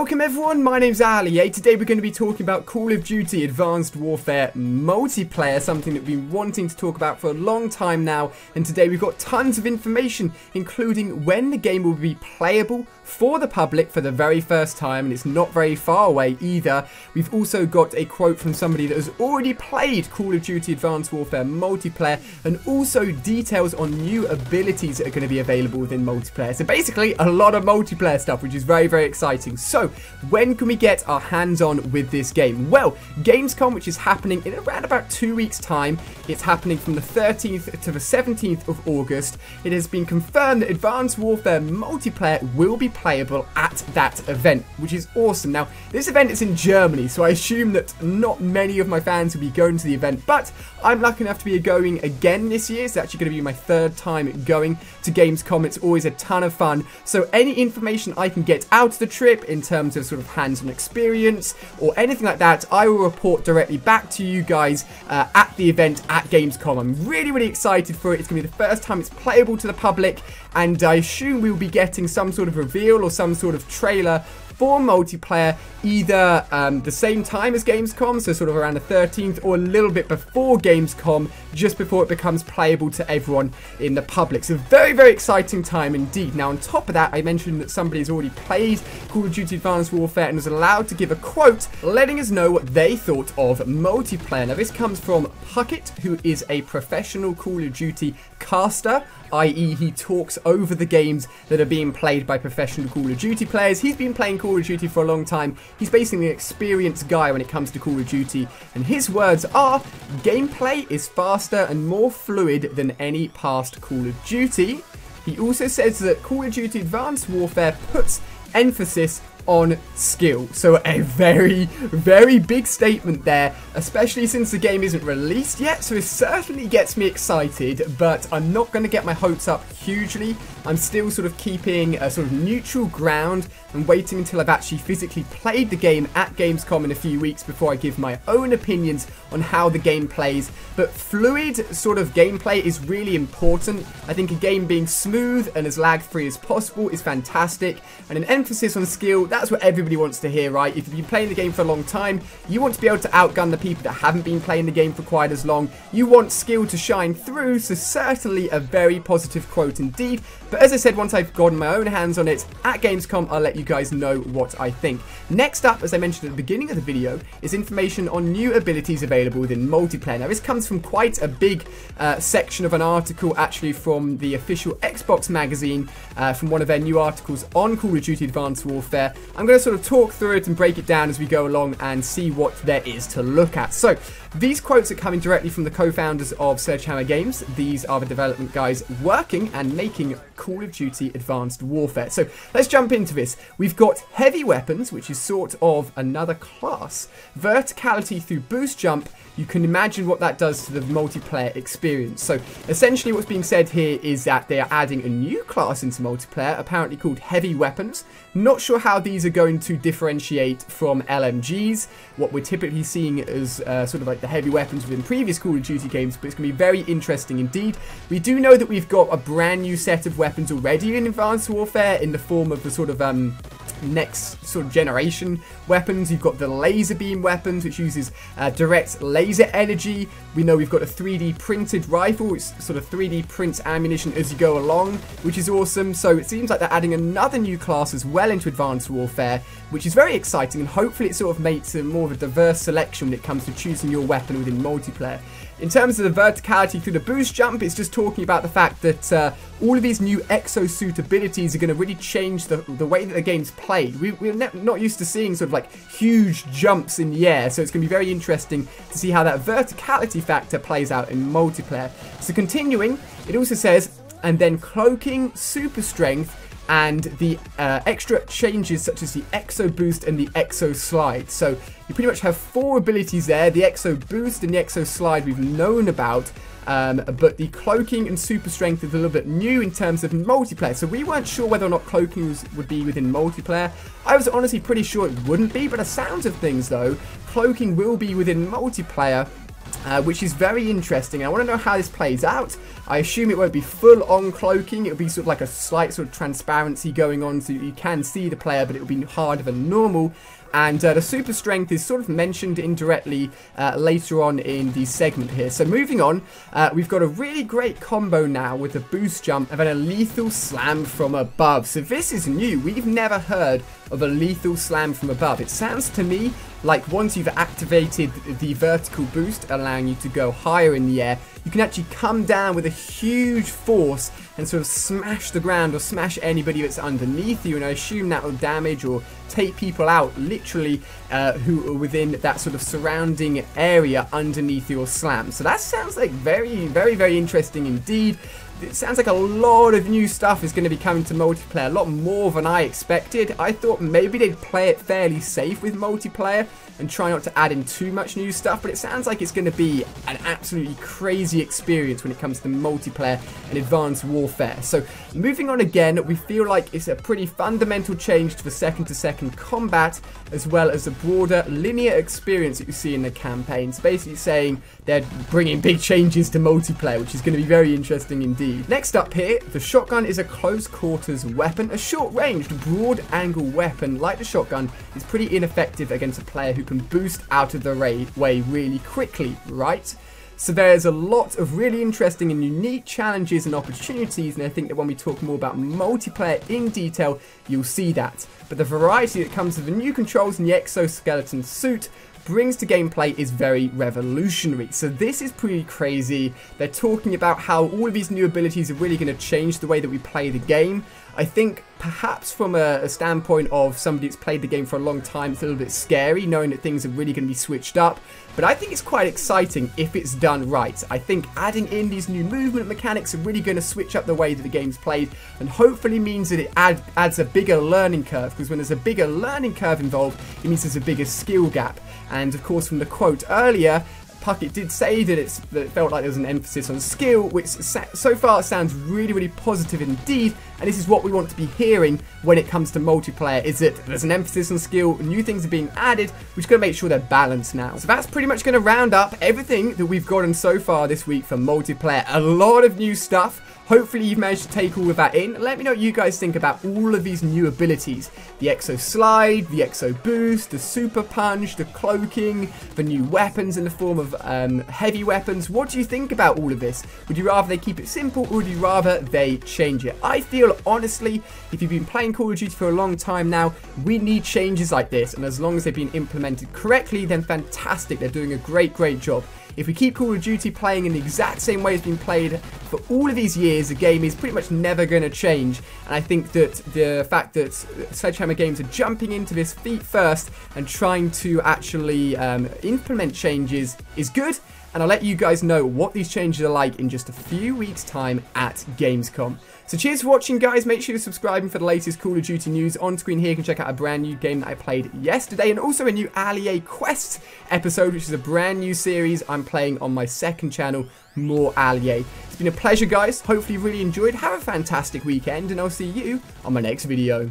Welcome everyone, my name's Ali. Today we're going to be talking about Call of Duty Advanced Warfare multiplayer, something that we've been wanting to talk about for a long time now, and today we've got tons of information, including when the game will be playable for the public for the very first time, and it's not very far away either. We've also got a quote from somebody that has already played Call of Duty Advanced Warfare multiplayer, and also details on new abilities that are going to be available within multiplayer. So basically a lot of multiplayer stuff, which is very, very exciting. So when can we get our hands on with this game? Well, Gamescom, which is happening in around about 2 weeks time, it's happening from the 13th to the 17th of August. It has been confirmed that Advanced Warfare multiplayer will be playable at that event, which is awesome. Now, this event is in Germany, so I assume that not many of my fans will be going to the event, but I'm lucky enough to be going again this year. It's actually going to be my third time going to Gamescom. It's always a ton of fun, so any information I can get out of the trip in terms of sort of hands-on experience or anything like that, I will report directly back to you guys at the event at Gamescom. I'm really, really excited for it. It's going to be the first time it's playable to the public, and I assume we'll be getting some sort of reveal or some sort of trailer for multiplayer either the same time as Gamescom, so sort of around the 13th, or a little bit before Gamescom, just before it becomes playable to everyone in the public. So very, very exciting time indeed. Now on top of that, I mentioned that somebody has already played Call of Duty Advanced Warfare and was allowed to give a quote letting us know what they thought of multiplayer. Now this comes from Puckett, who is a professional Call of Duty caster, i.e. he talks over the games that are being played by professional Call of Duty players. He's been playing Call of Duty for a long time. He's basically an experienced guy when it comes to Call of Duty, and his words are, gameplay is faster and more fluid than any past Call of Duty. He also says that Call of Duty Advanced Warfare puts emphasis on skill. So a very, very big statement there, especially since the game isn't released yet, so it certainly gets me excited, but I'm not going to get my hopes up hugely. I'm still sort of keeping a sort of neutral ground and waiting until I've actually physically played the game at Gamescom in a few weeks before I give my own opinions on how the game plays. But fluid sort of gameplay is really important. I think a game being smooth and as lag-free as possible is fantastic, and an emphasis on skill, that's what everybody wants to hear, right? If you've been playing the game for a long time, you want to be able to outgun the people that haven't been playing the game for quite as long. You want skill to shine through, so certainly a very positive quote indeed. But as I said, once I've gotten my own hands on it at Gamescom, I'll let you guys know what I think. Next up, as I mentioned at the beginning of the video, is information on new abilities available within multiplayer. Now this comes from quite a big section of an article, actually from the official Xbox magazine, from one of their new articles on Call of Duty Advanced Warfare. I'm going to sort of talk through it and break it down as we go along and see what there is to look at. So these quotes are coming directly from the co-founders of Sledgehammer Games. These are the development guys working and making Call of Duty Advanced Warfare. So let's jump into this. We've got heavy weapons, which is sort of another class. Verticality through boost jump. You can imagine what that does to the multiplayer experience. So essentially what's being said here is that they are adding a new class into multiplayer, apparently called heavy weapons. Not sure how these are going to differentiate from LMGs, what we're typically seeing as sort of like the heavy weapons within previous Call of Duty games, but it's going to be very interesting indeed. We do know that we've got a brand new set of weapons already in Advanced Warfare in the form of the sort of next sort of generation weapons. You've got the laser beam weapons, which uses direct laser energy. We know we've got a 3D printed rifle, which sort of 3D prints ammunition as you go along, which is awesome. So it seems like they're adding another new class as well into Advanced Warfare, which is very exciting, and hopefully it sort of makes a more of a diverse selection when it comes to choosing your weapon within multiplayer. In terms of the verticality through the boost jump, it's just talking about the fact that all of these new exosuit abilities are going to really change the way that the game's played. We're not used to seeing sort of like huge jumps in the air, so it's going to be very interesting to see how that verticality factor plays out in multiplayer. So continuing, it also says, and then cloaking, super strength, and the extra changes such as the Exo Boost and the Exo Slide. So you pretty much have 4 abilities there. The Exo Boost and the Exo Slide we've known about, but the Cloaking and Super Strength is a little bit new in terms of multiplayer. So we weren't sure whether or not Cloaking would be within multiplayer. I was honestly pretty sure it wouldn't be, but the sounds of things though, Cloaking will be within multiplayer. which is very interesting. I want to know how this plays out. I assume it won't be full on cloaking. It'll be sort of like a slight sort of transparency going on so you can see the player, but it'll be harder than normal. And the super strength is sort of mentioned indirectly later on in the segment here. So moving on, we've got a really great combo now with a boost jump and then a lethal slam from above. So this is new. We've never heard of a lethal slam from above. It sounds to me like once you've activated the vertical boost, allowing you to go higher in the air, you can actually come down with a huge force and sort of smash the ground or smash anybody that's underneath you, and I assume that will damage or take people out literally who are within that sort of surrounding area underneath your slam. So that sounds like very interesting indeed. It sounds like a lot of new stuff is going to be coming to multiplayer, a lot more than I expected. I thought maybe they'd play it fairly safe with multiplayer and try not to add in too much new stuff, but it sounds like it's going to be an absolutely crazy experience when it comes to multiplayer and Advanced Warfare. So moving on again, we feel like it's a pretty fundamental change to the second-to-second combat, as well as a broader linear experience that you see in the campaign. It's basically saying they're bringing big changes to multiplayer, which is going to be very interesting indeed. Next up here, the shotgun is a close quarters weapon. A short-ranged, broad-angle weapon like the shotgun is pretty ineffective against a player who can boost out of the way really quickly, right? So there's a lot of really interesting and unique challenges and opportunities, and I think that when we talk more about multiplayer in detail, you'll see that. But the variety that comes with the new controls and the exoskeleton suit brings to gameplay is very revolutionary. So this is pretty crazy. They're talking about how all of these new abilities are really going to change the way that we play the game. I think perhaps from a standpoint of somebody that's played the game for a long time, it's a little bit scary knowing that things are really going to be switched up. But I think it's quite exciting if it's done right. I think adding in these new movement mechanics are really going to switch up the way that the game's played, and hopefully means that it adds a bigger learning curve, because when there's a bigger learning curve involved, it means there's a bigger skill gap. And of course, from the quote earlier, Puckett did say that it felt like there was an emphasis on skill, which so far sounds really positive indeed, and this is what we want to be hearing when it comes to multiplayer, is that there's an emphasis on skill, new things are being added, which is going to make sure they're balanced now. So that's pretty much going to round up everything that we've gotten so far this week for multiplayer. A lot of new stuff. Hopefully you've managed to take all of that in. Let me know what you guys think about all of these new abilities. The Exo Slide, the Exo Boost, the Super Punch, the Cloaking, the new weapons in the form of heavy weapons. What do you think about all of this? Would you rather they keep it simple, or would you rather they change it? I feel, honestly, if you've been playing Call of Duty for a long time now, we need changes like this, and as long as they've been implemented correctly, then fantastic. They're doing a great job. If we keep Call of Duty playing in the exact same way it's been played for all of these years, the game is pretty much never going to change. And I think that the fact that Sledgehammer Games are jumping into this feet first and trying to actually implement changes is good. And I'll let you guys know what these changes are like in just a few weeks' time at Gamescom. So cheers for watching, guys. Make sure you're subscribing for the latest Call of Duty news. On screen here, you can check out a brand new game that I played yesterday, and also a new Allier Quest episode, which is a brand new series I'm playing on my second channel, More Allier. It's been a pleasure, guys. Hopefully you really enjoyed. Have a fantastic weekend, and I'll see you on my next video.